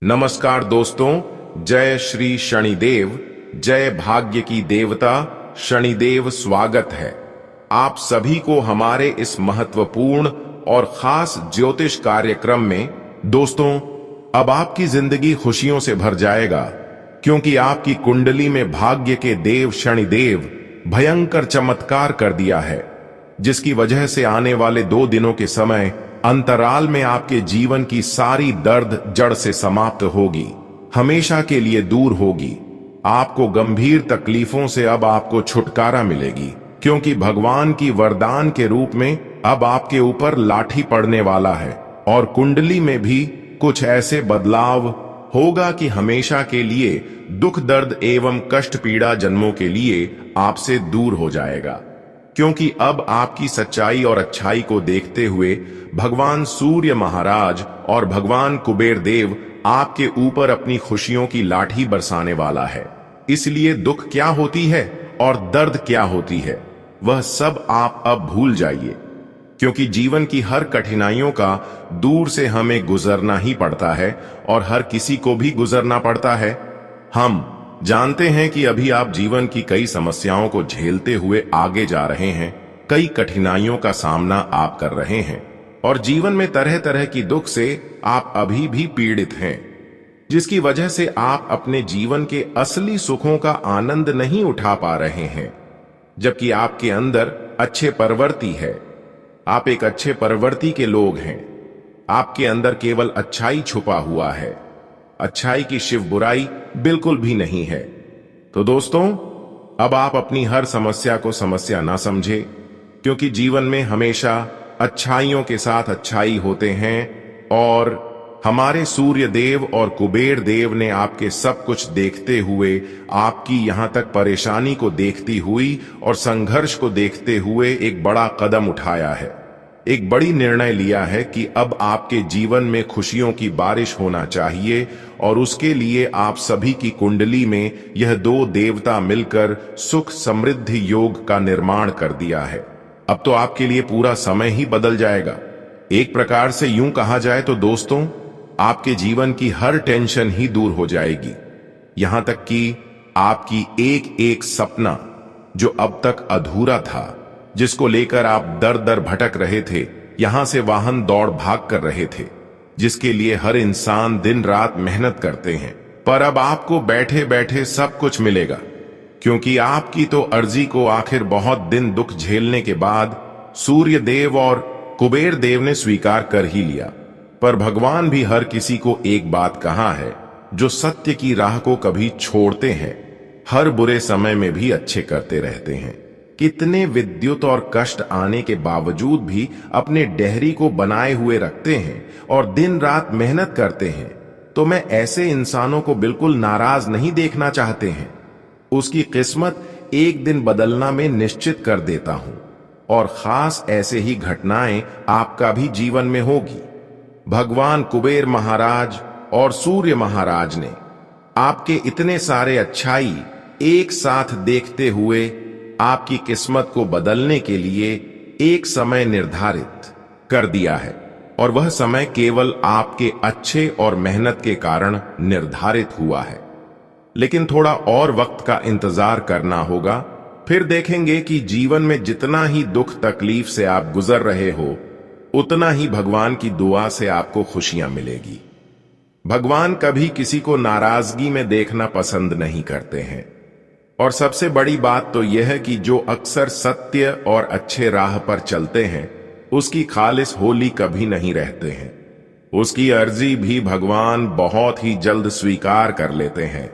नमस्कार दोस्तों, जय श्री शनिदेव। जय भाग्य की देवता शनिदेव। स्वागत है आप सभी को हमारे इस महत्वपूर्ण और खास ज्योतिष कार्यक्रम में। दोस्तों, अब आपकी जिंदगी खुशियों से भर जाएगा, क्योंकि आपकी कुंडली में भाग्य के देव शनिदेव भयंकर चमत्कार कर दिया है, जिसकी वजह से आने वाले 2 दिनों के समय अंतराल में आपके जीवन की सारी दर्द जड़ से समाप्त होगी, हमेशा के लिए दूर होगी। आपको गंभीर तकलीफों से अब आपको छुटकारा मिलेगी, क्योंकि भगवान की वरदान के रूप में अब आपके ऊपर लाठी पड़ने वाला है। और कुंडली में भी कुछ ऐसे बदलाव होगा कि हमेशा के लिए दुख दर्द एवं कष्ट पीड़ा जन्मों के लिए आपसे दूर हो जाएगा, क्योंकि अब आपकी सच्चाई और अच्छाई को देखते हुए भगवान सूर्य महाराज और भगवान कुबेर देव आपके ऊपर अपनी खुशियों की लाठी बरसाने वाला है। इसलिए दुख क्या होती है और दर्द क्या होती है, वह सब आप अब भूल जाइए, क्योंकि जीवन की हर कठिनाइयों का दूर से हमें गुजरना ही पड़ता है और हर किसी को भी गुजरना पड़ता है। हम जानते हैं कि अभी आप जीवन की कई समस्याओं को झेलते हुए आगे जा रहे हैं, कई कठिनाइयों का सामना आप कर रहे हैं और जीवन में तरह तरह की दुख से आप अभी भी पीड़ित हैं, जिसकी वजह से आप अपने जीवन के असली सुखों का आनंद नहीं उठा पा रहे हैं। जबकि आपके अंदर अच्छे प्रवृत्ति है, आप एक अच्छे प्रवृत्ति के लोग हैं, आपके अंदर केवल अच्छाई छुपा हुआ है, अच्छाई की शिव बुराई बिल्कुल भी नहीं है। तो दोस्तों, अब आप अपनी हर समस्या को समस्या ना समझे, क्योंकि जीवन में हमेशा अच्छाइयों के साथ अच्छाई होते हैं और हमारे सूर्य देव और कुबेर देव ने आपके सब कुछ देखते हुए, आपकी यहां तक परेशानी को देखती हुई और संघर्ष को देखते हुए एक बड़ा कदम उठाया है, एक बड़ी निर्णय लिया है कि अब आपके जीवन में खुशियों की बारिश होना चाहिए। और उसके लिए आप सभी की कुंडली में यह 2 देवता मिलकर सुख समृद्धि योग का निर्माण कर दिया है। अब तो आपके लिए पूरा समय ही बदल जाएगा। एक प्रकार से यूं कहा जाए तो दोस्तों, आपके जीवन की हर टेंशन ही दूर हो जाएगी, यहां तक कि आपकी एक एक सपना जो अब तक अधूरा था, जिसको लेकर आप दर दर भटक रहे थे, यहां से वाहन दौड़ भाग कर रहे थे, जिसके लिए हर इंसान दिन रात मेहनत करते हैं, पर अब आपको बैठे बैठे सब कुछ मिलेगा, क्योंकि आपकी तो अर्जी को आखिर बहुत दिन दुख झेलने के बाद सूर्य देव और कुबेर देव ने स्वीकार कर ही लिया। पर भगवान भी हर किसी को एक बात कहा है, जो सत्य की राह को कभी छोड़ते हैं, हर बुरे समय में भी अच्छे करते रहते हैं। कितने विद्युत और कष्ट आने के बावजूद भी अपने डेहरी को बनाए हुए रखते हैं और दिन रात मेहनत करते हैं। तो मैं ऐसे इंसानों को बिल्कुल नाराज नहीं देखना चाहते हैं। उसकी किस्मत एक दिन बदलना में निश्चित कर देता हूं, और खास ऐसे ही घटनाएं आपका भी जीवन में होगी। भगवान कुबेर महाराज और सूर्य महाराज ने आपके इतने सारे अच्छाई एक साथ देखते हुए आपकी किस्मत को बदलने के लिए एक समय निर्धारित कर दिया है, और वह समय केवल आपके अच्छे और मेहनत के कारण निर्धारित हुआ है। लेकिन थोड़ा और वक्त का इंतजार करना होगा, फिर देखेंगे कि जीवन में जितना ही दुख तकलीफ से आप गुजर रहे हो, उतना ही भगवान की दुआ से आपको खुशियां मिलेगी। भगवान कभी किसी को नाराजगी में देखना पसंद नहीं करते हैं, और सबसे बड़ी बात तो यह है कि जो अक्सर सत्य और अच्छे राह पर चलते हैं, उसकी खालिस होली कभी नहीं रहते हैं। उसकी अर्जी भी भगवान बहुत ही जल्द स्वीकार कर लेते हैं।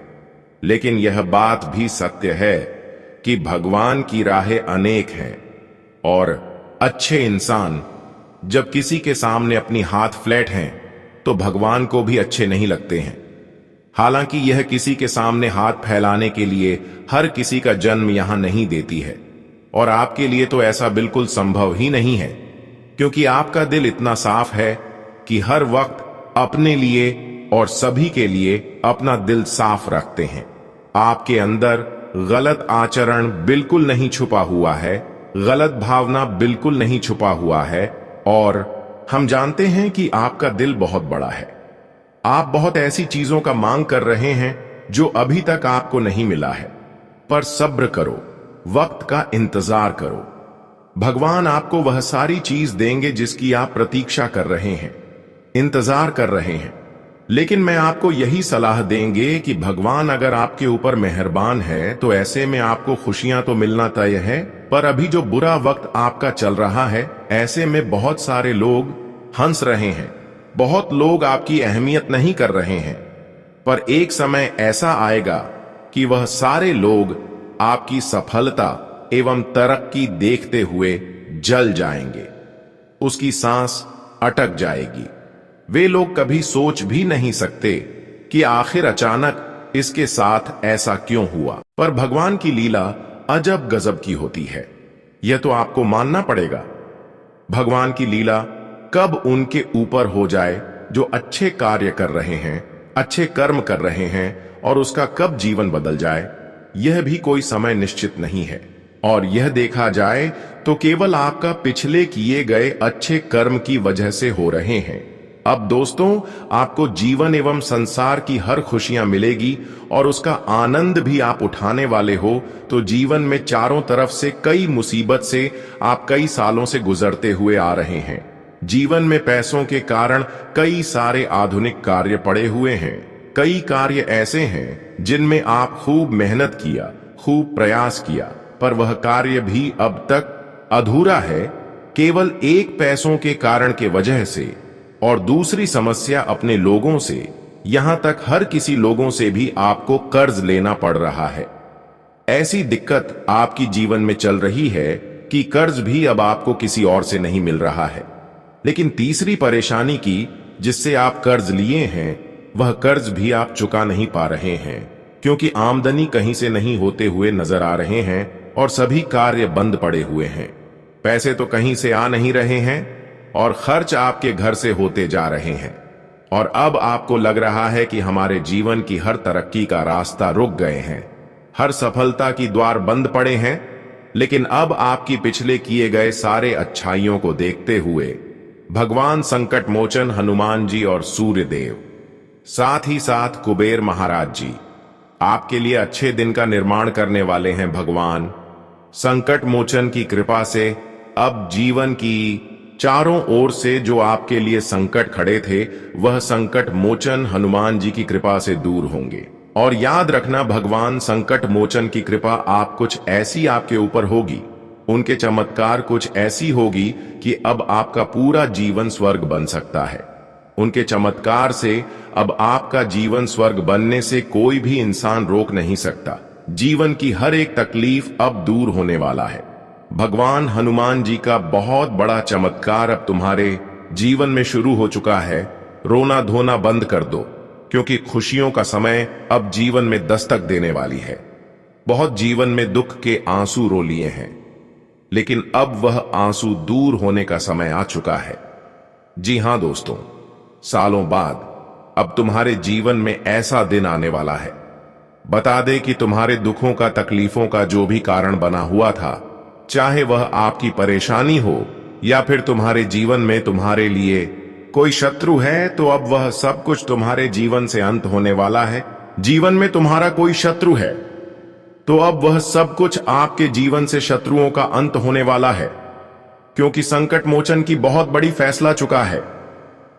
लेकिन यह बात भी सत्य है कि भगवान की राहें अनेक हैं, और अच्छे इंसान जब किसी के सामने अपनी हाथ फ्लैट हैं, तो भगवान को भी अच्छे नहीं लगते हैं। हालांकि यह किसी के सामने हाथ फैलाने के लिए हर किसी का जन्म यहां नहीं देती है, और आपके लिए तो ऐसा बिल्कुल संभव ही नहीं है, क्योंकि आपका दिल इतना साफ है कि हर वक्त अपने लिए और सभी के लिए अपना दिल साफ रखते हैं। आपके अंदर गलत आचरण बिल्कुल नहीं छुपा हुआ है, गलत भावना बिल्कुल नहीं छुपा हुआ है, और हम जानते हैं कि आपका दिल बहुत बड़ा है। आप बहुत ऐसी चीजों का मांग कर रहे हैं जो अभी तक आपको नहीं मिला है, पर सब्र करो, वक्त का इंतजार करो। भगवान आपको वह सारी चीज देंगे जिसकी आप प्रतीक्षा कर रहे हैं, इंतजार कर रहे हैं। लेकिन मैं आपको यही सलाह देंगे कि भगवान अगर आपके ऊपर मेहरबान है तो ऐसे में आपको खुशियां तो मिलना तय है, पर अभी जो बुरा वक्त आपका चल रहा है, ऐसे में बहुत सारे लोग हंस रहे हैं, बहुत लोग आपकी अहमियत नहीं कर रहे हैं। पर एक समय ऐसा आएगा कि वह सारे लोग आपकी सफलता एवं तरक्की देखते हुए जल जाएंगे, उसकी सांस अटक जाएगी। वे लोग कभी सोच भी नहीं सकते कि आखिर अचानक इसके साथ ऐसा क्यों हुआ। पर भगवान की लीला अजब गजब की होती है, यह तो आपको मानना पड़ेगा। भगवान की लीला कब उनके ऊपर हो जाए जो अच्छे कार्य कर रहे हैं, अच्छे कर्म कर रहे हैं, और उसका कब जीवन बदल जाए, यह भी कोई समय निश्चित नहीं है। और यह देखा जाए तो केवल आपका पिछले किए गए अच्छे कर्म की वजह से हो रहे हैं। अब दोस्तों, आपको जीवन एवं संसार की हर खुशियां मिलेगी और उसका आनंद भी आप उठाने वाले हो। तो जीवन में चारों तरफ से कई मुसीबत से आप कई सालों से गुजरते हुए आ रहे हैं। जीवन में पैसों के कारण कई सारे आधुनिक कार्य पड़े हुए हैं। कई कार्य ऐसे हैं जिनमें आप खूब मेहनत किया, खूब प्रयास किया, पर वह कार्य भी अब तक अधूरा है, केवल एक पैसों के कारण के वजह से, और दूसरी समस्या अपने लोगों से, यहां तक हर किसी लोगों से भी आपको कर्ज लेना पड़ रहा है। ऐसी दिक्कत आपकी जीवन में चल रही है कि कर्ज भी अब आपको किसी और से नहीं मिल रहा है। लेकिन तीसरी परेशानी की जिससे आप कर्ज लिए हैं, वह कर्ज भी आप चुका नहीं पा रहे हैं, क्योंकि आमदनी कहीं से नहीं होते हुए नजर आ रहे हैं और सभी कार्य बंद पड़े हुए हैं। पैसे तो कहीं से आ नहीं रहे हैं और खर्च आपके घर से होते जा रहे हैं। और अब आपको लग रहा है कि हमारे जीवन की हर तरक्की का रास्ता रुक गए हैं, हर सफलता की द्वार बंद पड़े हैं। लेकिन अब आपकी पिछले किए गए सारे अच्छाइयों को देखते हुए भगवान संकट मोचन हनुमान जी और सूर्य देव, साथ ही साथ कुबेर महाराज जी आपके लिए अच्छे दिन का निर्माण करने वाले हैं। भगवान संकट मोचन की कृपा से अब जीवन की चारों ओर से जो आपके लिए संकट खड़े थे, वह संकट मोचन हनुमान जी की कृपा से दूर होंगे। और याद रखना, भगवान संकट मोचन की कृपा आप कुछ ऐसी आपके ऊपर होगी, उनके चमत्कार कुछ ऐसी होगी कि अब आपका पूरा जीवन स्वर्ग बन सकता है। उनके चमत्कार से अब आपका जीवन स्वर्ग बनने से कोई भी इंसान रोक नहीं सकता। जीवन की हर एक तकलीफ अब दूर होने वाला है। भगवान हनुमान जी का बहुत बड़ा चमत्कार अब तुम्हारे जीवन में शुरू हो चुका है। रोना धोना बंद कर दो, क्योंकि खुशियों का समय अब जीवन में दस्तक देने वाली है। बहुत जीवन में दुख के आंसू रो लिए हैं, लेकिन अब वह आंसू दूर होने का समय आ चुका है। जी हां दोस्तों, सालों बाद अब तुम्हारे जीवन में ऐसा दिन आने वाला है, बता दे कि तुम्हारे दुखों का, तकलीफों का जो भी कारण बना हुआ था, चाहे वह आपकी परेशानी हो या फिर तुम्हारे जीवन में तुम्हारे लिए कोई शत्रु है, तो अब वह सब कुछ तुम्हारे जीवन से अंत होने वाला है। जीवन में तुम्हारा कोई शत्रु है तो अब वह सब कुछ आपके जीवन से शत्रुओं का अंत होने वाला है, क्योंकि संकट मोचन की बहुत बड़ी फैसला चुका है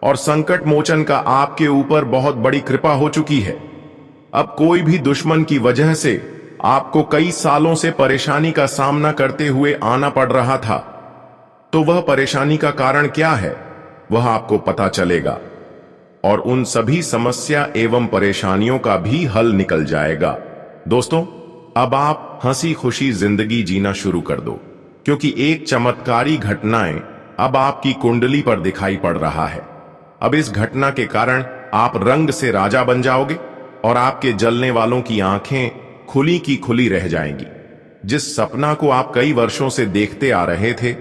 और संकट मोचन का आपके ऊपर बहुत बड़ी कृपा हो चुकी है। अब कोई भी दुश्मन की वजह से आपको कई सालों से परेशानी का सामना करते हुए आना पड़ रहा था, तो वह परेशानी का कारण क्या है, वह आपको पता चलेगा और उन सभी समस्या एवं परेशानियों का भी हल निकल जाएगा। दोस्तों, अब आप हंसी खुशी जिंदगी जीना शुरू कर दो, क्योंकि एक चमत्कारी घटनाएं अब आपकी कुंडली पर दिखाई पड़ रहा है। अब इस घटना के कारण आप रंग से राजा बन जाओगे और आपके जलने वालों की आंखें खुली की खुली रह जाएंगी। जिस सपना को आप कई वर्षों से देखते आ रहे थे,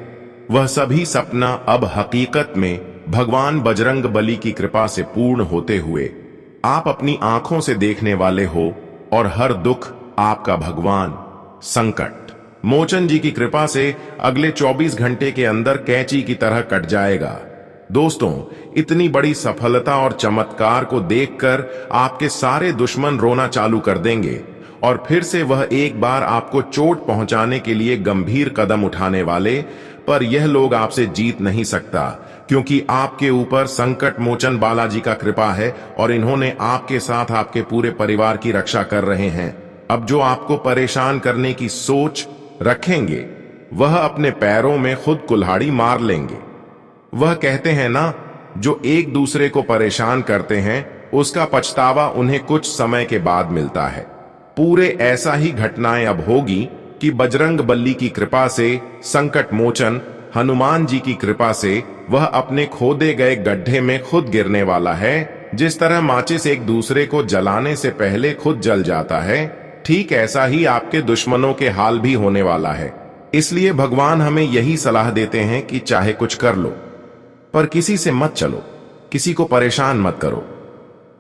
वह सभी सपना अब हकीकत में भगवान बजरंग बली की कृपा से पूर्ण होते हुए आप अपनी आंखों से देखने वाले हो और हर दुख आपका भगवान संकट मोचन जी की कृपा से अगले 24 घंटे के अंदर कैंची की तरह कट जाएगा। दोस्तों, इतनी बड़ी सफलता और चमत्कार को देखकर आपके सारे दुश्मन रोना चालू कर देंगे और फिर से वह एक बार आपको चोट पहुंचाने के लिए गंभीर कदम उठाने वाले, पर यह लोग आपसे जीत नहीं सकता, क्योंकि आपके ऊपर संकट मोचन बालाजी का कृपा है और इन्होंने आपके साथ आपके पूरे परिवार की रक्षा कर रहे हैं। अब जो आपको परेशान करने की सोच रखेंगे, वह अपने पैरों में खुद कुल्हाड़ी मार लेंगे। वह कहते हैं ना, जो एक दूसरे को परेशान करते हैं उसका पछतावा उन्हें कुछ समय के बाद मिलता है। पूरे ऐसा ही घटनाएं अब होगी कि बजरंग बली की कृपा से, संकट मोचन हनुमान जी की कृपा से वह अपने खोदे गए गड्ढे में खुद गिरने वाला है। जिस तरह माचिस एक दूसरे को जलाने से पहले खुद जल जाता है, ठीक ऐसा ही आपके दुश्मनों के हाल भी होने वाला है। इसलिए भगवान हमें यही सलाह देते हैं कि चाहे कुछ कर लो, पर किसी से मत चलो, किसी को परेशान मत करो,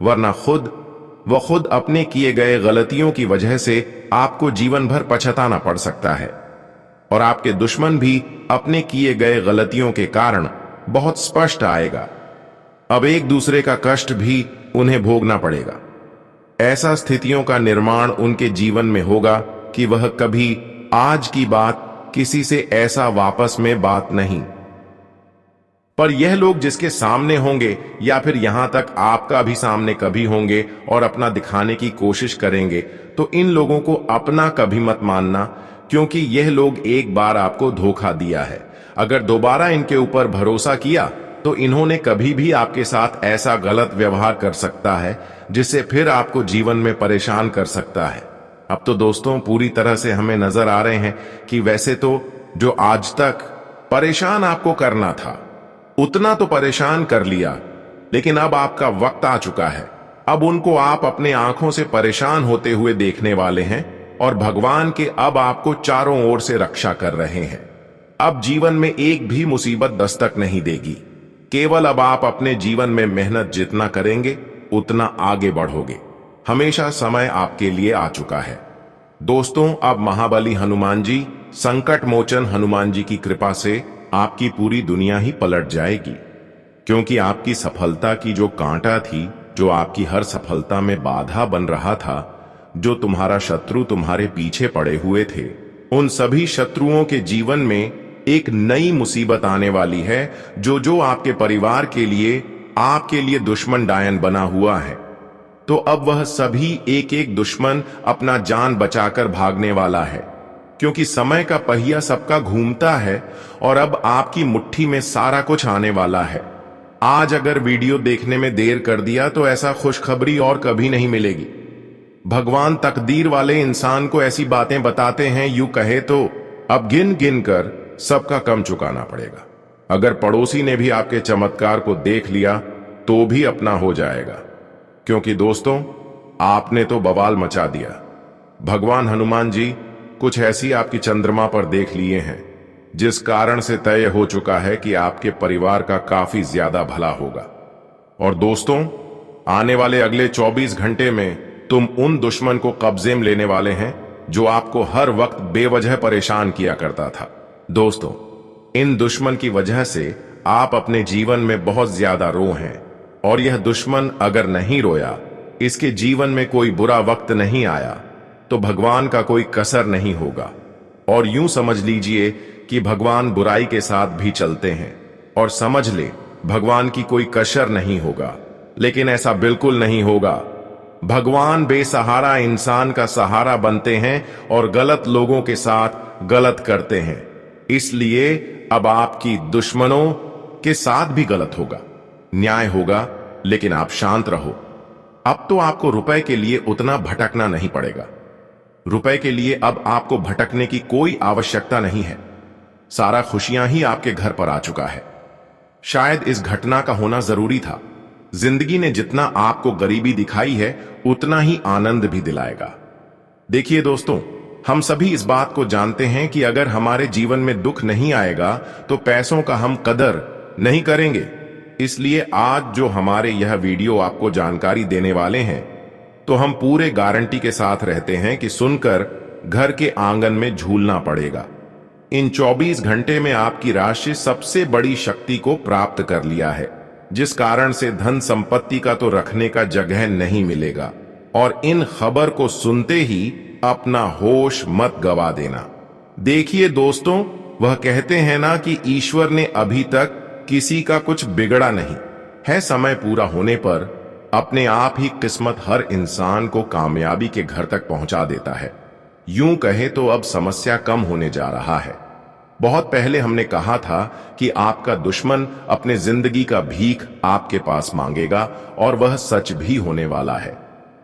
वरना खुद अपने किए गए गलतियों की वजह से आपको जीवन भर पछताना पड़ सकता है और आपके दुश्मन भी अपने किए गए गलतियों के कारण बहुत स्पष्ट आएगा। अब एक दूसरे का कष्ट भी उन्हें भोगना पड़ेगा। ऐसा स्थितियों का निर्माण उनके जीवन में होगा कि वह कभी आज की बात किसी से ऐसा वापस में बात नहीं। पर यह लोग जिसके सामने होंगे या फिर यहां तक आपका भी सामने कभी होंगे और अपना दिखाने की कोशिश करेंगे, तो इन लोगों को अपना कभी मत मानना, क्योंकि यह लोग एक बार आपको धोखा दिया है। अगर दोबारा इनके ऊपर भरोसा किया तो इन्होंने कभी भी आपके साथ ऐसा गलत व्यवहार कर सकता है जिससे फिर आपको जीवन में परेशान कर सकता है। अब तो दोस्तों पूरी तरह से हमें नजर आ रहे हैं कि वैसे तो जो आज तक परेशान आपको करना था उतना तो परेशान कर लिया, लेकिन अब आपका वक्त आ चुका है। अब उनको आप अपने आंखों से परेशान होते हुए देखने वाले हैं और भगवान के अब आपको चारों ओर से रक्षा कर रहे हैं। अब जीवन में एक भी मुसीबत दस्तक नहीं देगी। केवल अब आप अपने जीवन में मेहनत जितना करेंगे उतना आगे बढ़ोगे। हमेशा समय आपके लिए आ चुका है। दोस्तों, अब महाबली हनुमान जी, संकट मोचन हनुमान जी की कृपा से आपकी पूरी दुनिया ही पलट जाएगी, क्योंकि आपकी सफलता की जो कांटा थी, जो आपकी हर सफलता में बाधा बन रहा था, जो तुम्हारा शत्रु तुम्हारे पीछे पड़े हुए थे, उन सभी शत्रुओं के जीवन में एक नई मुसीबत आने वाली है, जो आपके परिवार के लिए, आपके लिए दुश्मन डायन बना हुआ है। तो अब वह सभी एक एक दुश्मन अपना जान बचाकर भागने वाला है, क्योंकि समय का पहिया सबका घूमता है और अब आपकी मुट्ठी में सारा कुछ आने वाला है। आज अगर वीडियो देखने में देर कर दिया तो ऐसा खुशखबरी और कभी नहीं मिलेगी। भगवान तकदीर वाले इंसान को ऐसी बातें बताते हैं, यूं कहे तो अब गिन गिन कर सबका कम चुकाना पड़ेगा। अगर पड़ोसी ने भी आपके चमत्कार को देख लिया तो भी अपना हो जाएगा, क्योंकि दोस्तों आपने तो बवाल मचा दिया। भगवान हनुमान जी कुछ ऐसी आपकी चंद्रमा पर देख लिए हैं जिस कारण से तय हो चुका है कि आपके परिवार का काफी ज्यादा भला होगा। और दोस्तों, आने वाले अगले 24 घंटे में तुम उन दुश्मन को कब्जे में लेने वाले हैं जो आपको हर वक्त बेवजह परेशान किया करता था। दोस्तों, इन दुश्मन की वजह से आप अपने जीवन में बहुत ज्यादा रो हैं, और यह दुश्मन अगर नहीं रोया, इसके जीवन में कोई बुरा वक्त नहीं आया, तो भगवान का कोई कसर नहीं होगा। और यूं समझ लीजिए कि भगवान बुराई के साथ भी चलते हैं, और समझ ले भगवान की कोई कसर नहीं होगा। लेकिन ऐसा बिल्कुल नहीं होगा। भगवान बेसहारा इंसान का सहारा बनते हैं और गलत लोगों के साथ गलत करते हैं। इसलिए अब आपकी दुश्मनों के साथ भी गलत होगा, न्याय होगा, लेकिन आप शांत रहो। अब तो आपको रुपए के लिए उतना भटकना नहीं पड़ेगा। रुपए के लिए अब आपको भटकने की कोई आवश्यकता नहीं है। सारा खुशियां ही आपके घर पर आ चुका है। शायद इस घटना का होना जरूरी था। जिंदगी ने जितना आपको गरीबी दिखाई है उतना ही आनंद भी दिलाएगा। देखिए दोस्तों, हम सभी इस बात को जानते हैं कि अगर हमारे जीवन में दुख नहीं आएगा तो पैसों का हम कदर नहीं करेंगे। इसलिए आज जो हमारे यह वीडियो आपको जानकारी देने वाले हैं, तो हम पूरे गारंटी के साथ रहते हैं कि सुनकर घर के आंगन में झूलना पड़ेगा। इन 24 घंटे में आपकी राशि सबसे बड़ी शक्ति को प्राप्त कर लिया है, जिस कारण से धन संपत्ति का तो रखने का जगह नहीं मिलेगा। और इन खबर को सुनते ही अपना होश मत गवा देना। देखिए दोस्तों, वह कहते हैं ना कि ईश्वर ने अभी तक किसी का कुछ बिगड़ा नहीं है। समय पूरा होने पर अपने आप ही किस्मत हर इंसान को कामयाबी के घर तक पहुंचा देता है। यूं कहे तो अब समस्या कम होने जा रहा है। बहुत पहले हमने कहा था कि आपका दुश्मन अपने जिंदगी का भीख आपके पास मांगेगा, और वह सच भी होने वाला है।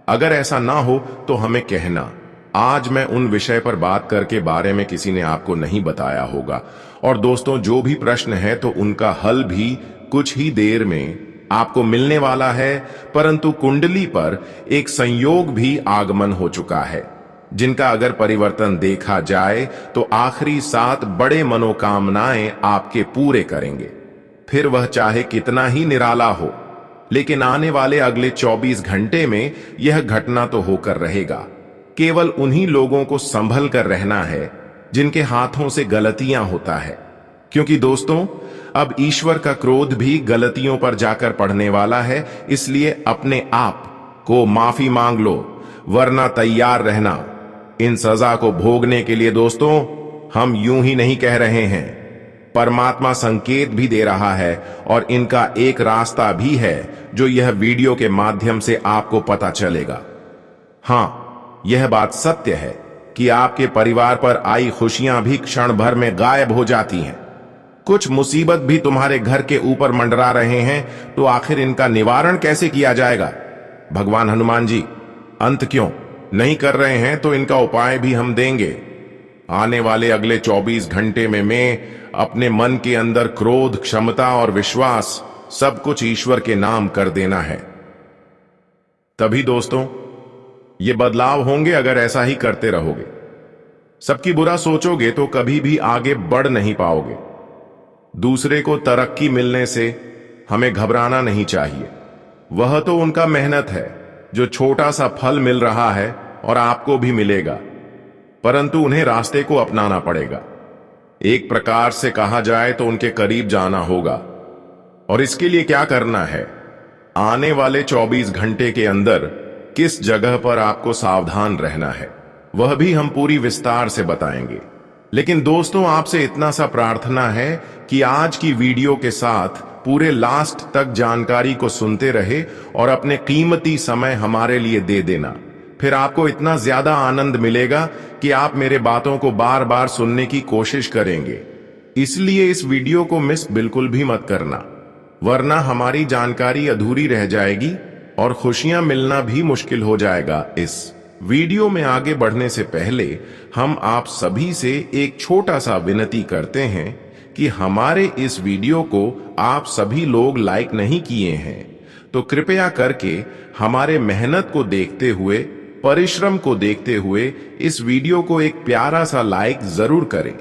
अगर ऐसा ना हो तो हमें कहना। आज मैं उन विषय पर बात करके बारे में किसी ने आपको नहीं बताया होगा। और दोस्तों, जो भी प्रश्न है तो उनका हल भी कुछ ही देर में आपको मिलने वाला है। परंतु कुंडली पर एक संयोग भी आगमन हो चुका है, जिनका अगर परिवर्तन देखा जाए तो आखिरी 7 बड़े मनोकामनाएं आपके पूरे करेंगे। फिर वह चाहे कितना ही निराला हो, लेकिन आने वाले अगले 24 घंटे में यह घटना तो होकर रहेगा। केवल उन्हीं लोगों को संभल कर रहना है जिनके हाथों से गलतियां होता है, क्योंकि दोस्तों अब ईश्वर का क्रोध भी गलतियों पर जाकर पड़ने वाला है। इसलिए अपने आप को माफी मांग लो, वरना तैयार रहना इन सजा को भोगने के लिए। दोस्तों, हम यूं ही नहीं कह रहे हैं, परमात्मा संकेत भी दे रहा है, और इनका एक रास्ता भी है जो यह वीडियो के माध्यम से आपको पता चलेगा। हां, यह बात सत्य है कि आपके परिवार पर आई खुशियां भी क्षण भर में गायब हो जाती हैं। कुछ मुसीबत भी तुम्हारे घर के ऊपर मंडरा रहे हैं, तो आखिर इनका निवारण कैसे किया जाएगा? भगवान हनुमान जी अंत क्यों नहीं कर रहे हैं, तो इनका उपाय भी हम देंगे। आने वाले अगले 24 घंटे में मैं अपने मन के अंदर क्रोध, क्षमता और विश्वास सब कुछ ईश्वर के नाम कर देना है। तभी दोस्तों ये बदलाव होंगे। अगर ऐसा ही करते रहोगे, सबकी बुरा सोचोगे, तो कभी भी आगे बढ़ नहीं पाओगे। दूसरे को तरक्की मिलने से हमें घबराना नहीं चाहिए। वह तो उनका मेहनत है, जो छोटा सा फल मिल रहा है और आपको भी मिलेगा, परंतु उन्हें रास्ते को अपनाना पड़ेगा। एक प्रकार से कहा जाए तो उनके करीब जाना होगा। और इसके लिए क्या करना है? आने वाले 24 घंटे के अंदर किस जगह पर आपको सावधान रहना है, वह भी हम पूरी विस्तार से बताएंगे। लेकिन दोस्तों, आपसे इतना सा प्रार्थना है कि आज की वीडियो के साथ पूरे लास्ट तक जानकारी को सुनते रहे और अपने कीमती समय हमारे लिए दे देना। फिर आपको इतना ज्यादा आनंद मिलेगा कि आप मेरे बातों को बार बार सुनने की कोशिश करेंगे। इसलिए इस वीडियो को मिस बिल्कुल भी मत करना, वरना हमारी जानकारी अधूरी रह जाएगी और खुशियां मिलना भी मुश्किल हो जाएगा। इस वीडियो में आगे बढ़ने से पहले हम आप सभी से एक छोटा सा विनती करते हैं कि हमारे इस वीडियो को आप सभी लोग लाइक नहीं किए हैं, तो कृपया करके हमारे मेहनत को देखते हुए, परिश्रम को देखते हुए इस वीडियो को एक प्यारा सा लाइक जरूर करें,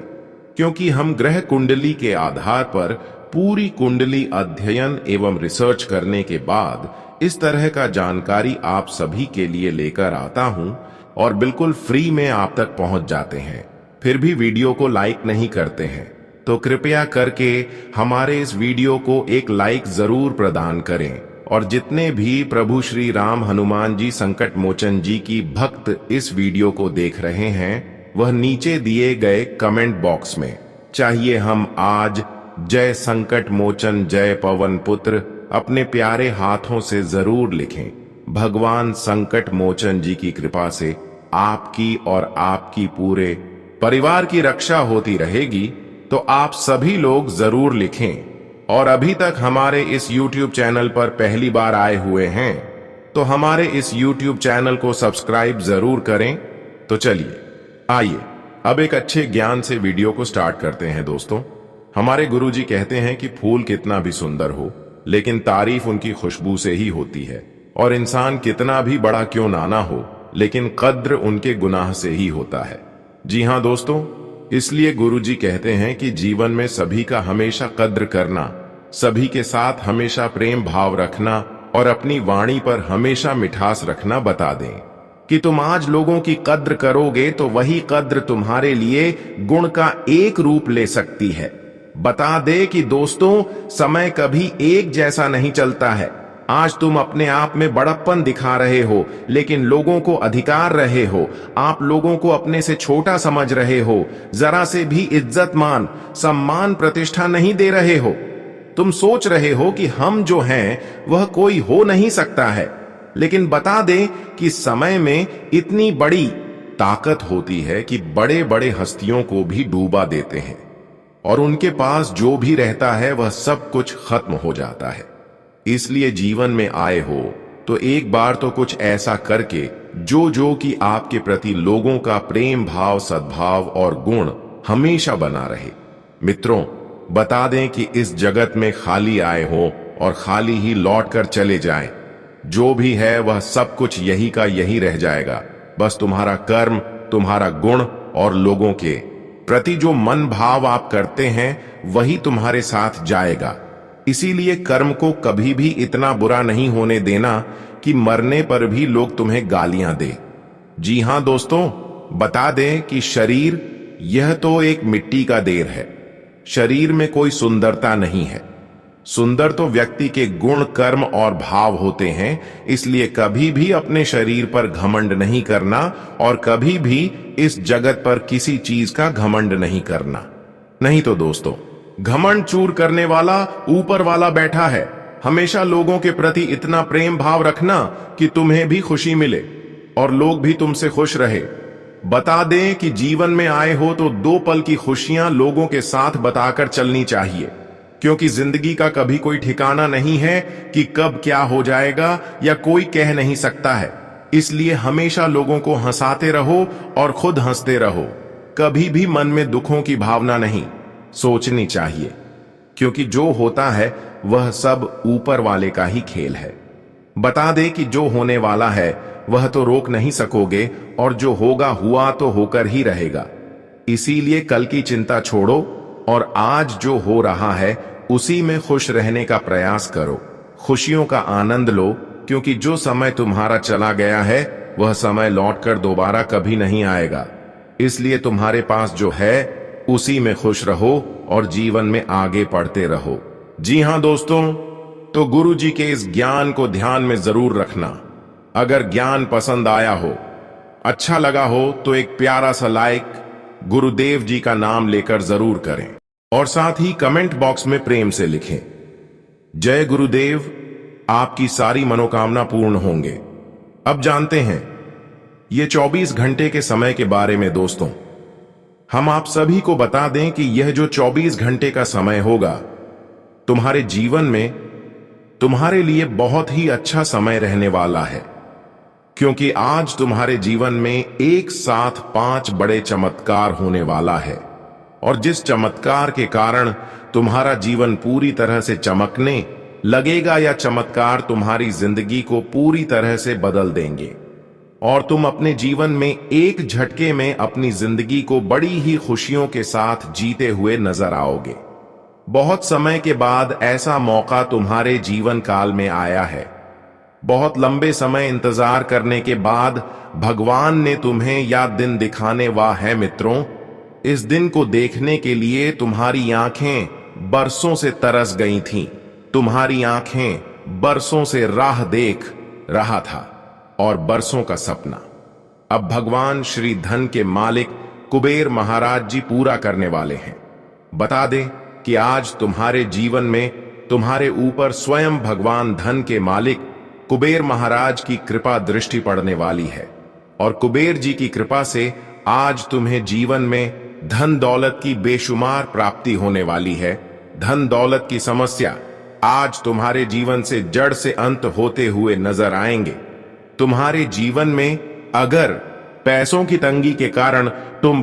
क्योंकि हम ग्रह कुंडली के आधार पर पूरी कुंडली अध्ययन एवं रिसर्च करने के बाद इस तरह का जानकारी आप सभी के लिए लेकर आता हूं, और बिल्कुल फ्री में आप तक पहुंच जाते हैं। फिर भी वीडियो को लाइक नहीं करते हैं, तो कृपया करके हमारे इस वीडियो को एक लाइक जरूर प्रदान करें। और जितने भी प्रभु श्री राम हनुमान जी संकट मोचन जी की भक्त इस वीडियो को देख रहे हैं, वह नीचे दिए गए कमेंट बॉक्स में चाहिए हम आज जय संकट मोचन जय पवन पुत्र अपने प्यारे हाथों से जरूर लिखें। भगवान संकट मोचन जी की कृपा से आपकी और आपकी पूरे परिवार की रक्षा होती रहेगी, तो आप सभी लोग जरूर लिखें। और अभी तक हमारे इस YouTube चैनल पर पहली बार आए हुए हैं, तो हमारे इस YouTube चैनल को सब्सक्राइब जरूर करें। तो चलिए आइए अब एक अच्छे ज्ञान से वीडियो को स्टार्ट करते हैं। दोस्तों, हमारे गुरुजी कहते हैं कि फूल कितना भी सुंदर हो, लेकिन तारीफ उनकी खुशबू से ही होती है। और इंसान कितना भी बड़ा क्यों ना हो, लेकिन कद्र उनके गुनाह से ही होता है। जी हाँ दोस्तों, इसलिए गुरुजी कहते हैं कि जीवन में सभी का हमेशा कद्र करना, सभी के साथ हमेशा प्रेम भाव रखना और अपनी वाणी पर हमेशा मिठास रखना बता दें। कि तुम आज लोगों की कद्र करोगे तो वही कद्र तुम्हारे लिए गुण का एक रूप ले सकती है। बता दे कि दोस्तों, समय कभी एक जैसा नहीं चलता है। आज तुम अपने आप में बड़प्पन दिखा रहे हो, लेकिन लोगों को अधिकार रहे हो। आप लोगों को अपने से छोटा समझ रहे हो, जरा से भी इज्जत मान सम्मान प्रतिष्ठा नहीं दे रहे हो। तुम सोच रहे हो कि हम जो हैं वह कोई हो नहीं सकता है, लेकिन बता दें कि समय में इतनी बड़ी ताकत होती है कि बड़े बड़े हस्तियों को भी डूबा देते हैं, और उनके पास जो भी रहता है वह सब कुछ खत्म हो जाता है। इसलिए जीवन में आए हो तो एक बार तो कुछ ऐसा करके जो कि आपके प्रति लोगों का प्रेम भाव, सद्भाव और गुण हमेशा बना रहे। मित्रों, बता दें कि इस जगत में खाली आए हो और खाली ही लौट कर चले जाएं। जो भी है वह सब कुछ यही का यही रह जाएगा। बस तुम्हारा कर्म, तुम्हारा गुण और लोगों के प्रति जो मन भाव आप करते हैं वही तुम्हारे साथ जाएगा। इसीलिए कर्म को कभी भी इतना बुरा नहीं होने देना कि मरने पर भी लोग तुम्हें गालियां दे। जी हां दोस्तों, बता दें कि शरीर यह तो एक मिट्टी का देर है। शरीर में कोई सुंदरता नहीं है। सुंदर तो व्यक्ति के गुण, कर्म और भाव होते हैं। इसलिए कभी भी अपने शरीर पर घमंड नहीं करना और कभी भी इस जगत पर किसी चीज का घमंड नहीं करना। नहीं तो दोस्तों, घमंड चूर करने वाला ऊपर वाला बैठा है। हमेशा लोगों के प्रति इतना प्रेम भाव रखना कि तुम्हें भी खुशी मिले और लोग भी तुमसे खुश रहे। बता दें कि जीवन में आए हो तो 2 पल की खुशियां लोगों के साथ बताकर चलनी चाहिए, क्योंकि जिंदगी का कभी कोई ठिकाना नहीं है कि कब क्या हो जाएगा या कोई कह नहीं सकता है। इसलिए हमेशा लोगों को हंसाते रहो और खुद हंसते रहो। कभी भी मन में दुखों की भावना नहीं सोचनी चाहिए, क्योंकि जो होता है वह सब ऊपर वाले का ही खेल है। बता दे कि जो होने वाला है वह तो रोक नहीं सकोगे, और जो होगा हुआ तो होकर ही रहेगा। इसीलिए कल की चिंता छोड़ो और आज जो हो रहा है उसी में खुश रहने का प्रयास करो। खुशियों का आनंद लो, क्योंकि जो समय तुम्हारा चला गया है वह समय लौटकर दोबारा कभी नहीं आएगा। इसलिए तुम्हारे पास जो है उसी में खुश रहो और जीवन में आगे बढ़ते रहो। जी हां दोस्तों, तो गुरु जी के इस ज्ञान को ध्यान में जरूर रखना। अगर ज्ञान पसंद आया हो, अच्छा लगा हो तो एक प्यारा सा लाइक गुरुदेव जी का नाम लेकर जरूर करें, और साथ ही कमेंट बॉक्स में प्रेम से लिखें, जय गुरुदेव। आपकी सारी मनोकामना पूर्ण होंगे। अब जानते हैं ये 24 घंटे के समय के बारे में। दोस्तों, हम आप सभी को बता दें कि यह जो 24 घंटे का समय होगा तुम्हारे जीवन में तुम्हारे लिए बहुत ही अच्छा समय रहने वाला है, क्योंकि आज तुम्हारे जीवन में एक साथ 5 बड़े चमत्कार होने वाला है। और जिस चमत्कार के कारण तुम्हारा जीवन पूरी तरह से चमकने लगेगा, या चमत्कार तुम्हारी जिंदगी को पूरी तरह से बदल देंगे, और तुम अपने जीवन में एक झटके में अपनी जिंदगी को बड़ी ही खुशियों के साथ जीते हुए नजर आओगे। बहुत समय के बाद ऐसा मौका तुम्हारे जीवन काल में आया है। बहुत लंबे समय इंतजार करने के बाद भगवान ने तुम्हें यह दिन दिखाने वाला है। मित्रों, इस दिन को देखने के लिए तुम्हारी आंखें बरसों से तरस गई थीं। तुम्हारी आंखें बरसों से राह देख रहा था, और बरसों का सपना अब भगवान श्री धन के मालिक कुबेर महाराज जी पूरा करने वाले हैं। बता दें कि आज तुम्हारे जीवन में तुम्हारे ऊपर स्वयं भगवान धन के मालिक कुबेर महाराज की कृपा दृष्टि पड़ने वाली है, और कुबेर जी की कृपा से आज तुम्हें जीवन में धन दौलत की बेशुमार प्राप्ति होने वाली है। धन दौलत की समस्या आज तुम्हारे जीवन से जड़ से अंत होते हुए नजर आएंगे। तुम्हारे जीवन में अगर पैसों की तंगी के कारण तुम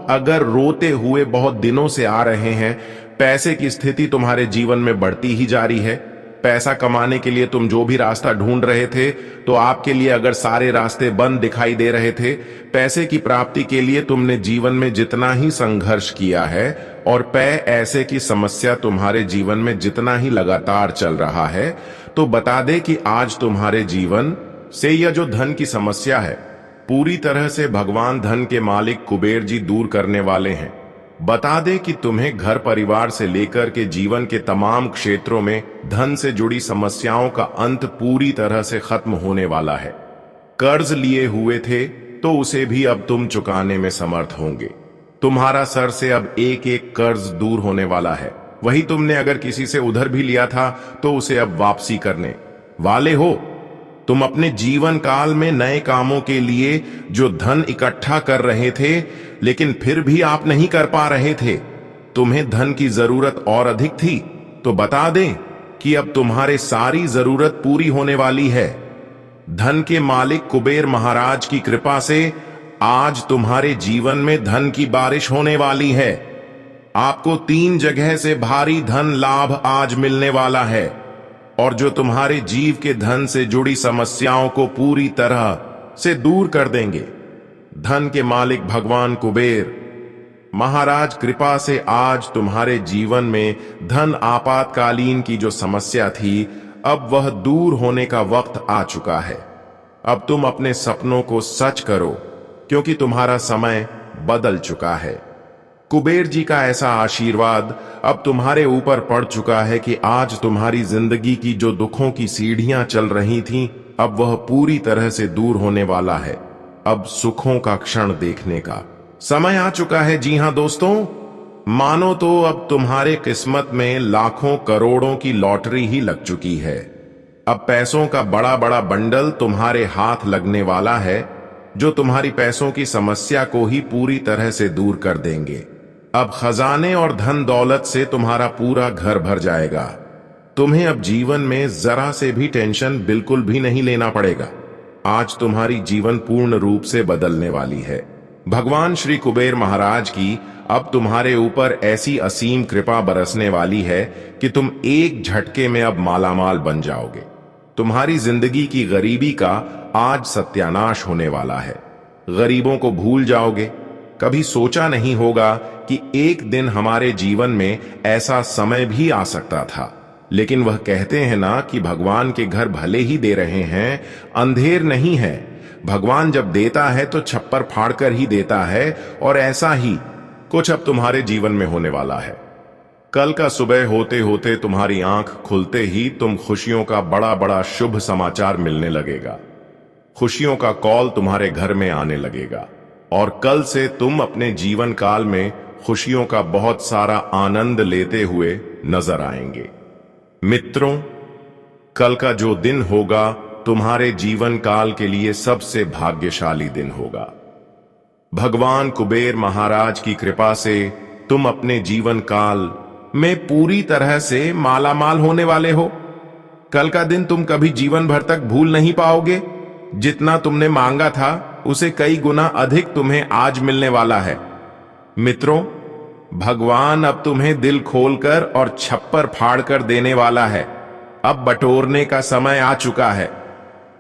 अगर रोते हुए बहुत दिनों से आ रहे हैं, पैसे की स्थिति तुम्हारे जीवन में बढ़ती ही जा रही है। पैसा कमाने के लिए तुम जो भी रास्ता ढूंढ रहे थे, तो आपके लिए अगर सारे रास्ते बंद दिखाई दे रहे थे, पैसे की प्राप्ति के लिए तुमने जीवन में जितना ही संघर्ष किया है, और ऐसे की समस्या तुम्हारे जीवन में जितना ही लगातार चल रहा है, तो बता दे कि आज तुम्हारे जीवन से यह जो धन की समस्या है पूरी तरह से भगवान धन के मालिक कुबेर जी दूर करने वाले हैं। बता दे कि तुम्हें घर परिवार से लेकर के जीवन के तमाम क्षेत्रों में धन से जुड़ी समस्याओं का अंत पूरी तरह से खत्म होने वाला है। कर्ज लिए हुए थे तो उसे भी अब तुम चुकाने में समर्थ होंगे। तुम्हारा सर से अब एक एक कर्ज दूर होने वाला है। वही तुमने अगर किसी से उधर भी लिया था तो उसे अब वापसी करने वाले हो। तुम अपने जीवन काल में नए कामों के लिए जो धन इकट्ठा कर रहे थे, लेकिन फिर भी आप नहीं कर पा रहे थे। तुम्हें धन की जरूरत और अधिक थी, तो बता दें कि अब तुम्हारे सारी जरूरत पूरी होने वाली है। धन के मालिक कुबेर महाराज की कृपा से आज तुम्हारे जीवन में धन की बारिश होने वाली है। आपको 3 जगह से भारी धन लाभ आज मिलने वाला है, और जो तुम्हारे जीव के धन से जुड़ी समस्याओं को पूरी तरह से दूर कर देंगे। धन के मालिक भगवान कुबेर महाराज कृपा से आज तुम्हारे जीवन में धन आपातकालीन की जो समस्या थी, अब वह दूर होने का वक्त आ चुका है। अब तुम अपने सपनों को सच करो, क्योंकि तुम्हारा समय बदल चुका है। कुबेर जी का ऐसा आशीर्वाद अब तुम्हारे ऊपर पड़ चुका है कि आज तुम्हारी जिंदगी की जो दुखों की सीढ़ियां चल रही थीं, अब वह पूरी तरह से दूर होने वाला है। अब सुखों का क्षण देखने का समय आ चुका है। जी हां दोस्तों, मानो तो अब तुम्हारे किस्मत में लाखों करोड़ों की लॉटरी ही लग चुकी है। अब पैसों का बड़ा बड़ा बंडल तुम्हारे हाथ लगने वाला है, जो तुम्हारी पैसों की समस्या को ही पूरी तरह से दूर कर देंगे। अब खजाने और धन दौलत से तुम्हारा पूरा घर भर जाएगा। तुम्हें अब जीवन में जरा से भी टेंशन बिल्कुल भी नहीं लेना पड़ेगा। आज तुम्हारी जीवन पूर्ण रूप से बदलने वाली है। भगवान श्री कुबेर महाराज की अब तुम्हारे ऊपर ऐसी असीम कृपा बरसने वाली है कि तुम एक झटके में अब मालामाल बन जाओगे। तुम्हारी जिंदगी की गरीबी का आज सत्यानाश होने वाला है। गरीबों को भूल जाओगे। कभी सोचा नहीं होगा कि एक दिन हमारे जीवन में ऐसा समय भी आ सकता था, लेकिन वह कहते हैं ना कि भगवान के घर भले ही दे रहे हैं, अंधेर नहीं है। भगवान जब देता है तो छप्पर फाड़कर ही देता है, और ऐसा ही कुछ अब तुम्हारे जीवन में होने वाला है। कल का सुबह होते होते तुम्हारी आंख खुलते ही तुम खुशियों का बड़ा बड़ा शुभ समाचार मिलने लगेगा। खुशियों का कॉल तुम्हारे घर में आने लगेगा, और कल से तुम अपने जीवन काल में खुशियों का बहुत सारा आनंद लेते हुए नजर आएंगे। मित्रों, कल का जो दिन होगा तुम्हारे जीवन काल के लिए सबसे भाग्यशाली दिन होगा। भगवान कुबेर महाराज की कृपा से तुम अपने जीवन काल में पूरी तरह से मालामाल होने वाले हो। कल का दिन तुम कभी जीवन भर तक भूल नहीं पाओगे। जितना तुमने मांगा था उसे कई गुना अधिक तुम्हें आज मिलने वाला है। मित्रों, भगवान अब तुम्हें दिल खोलकर और छप्पर फाड़कर देने वाला है। अब बटोरने का समय आ चुका है।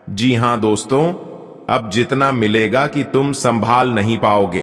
जी हां दोस्तों, अब जितना मिलेगा कि तुम संभाल नहीं पाओगे।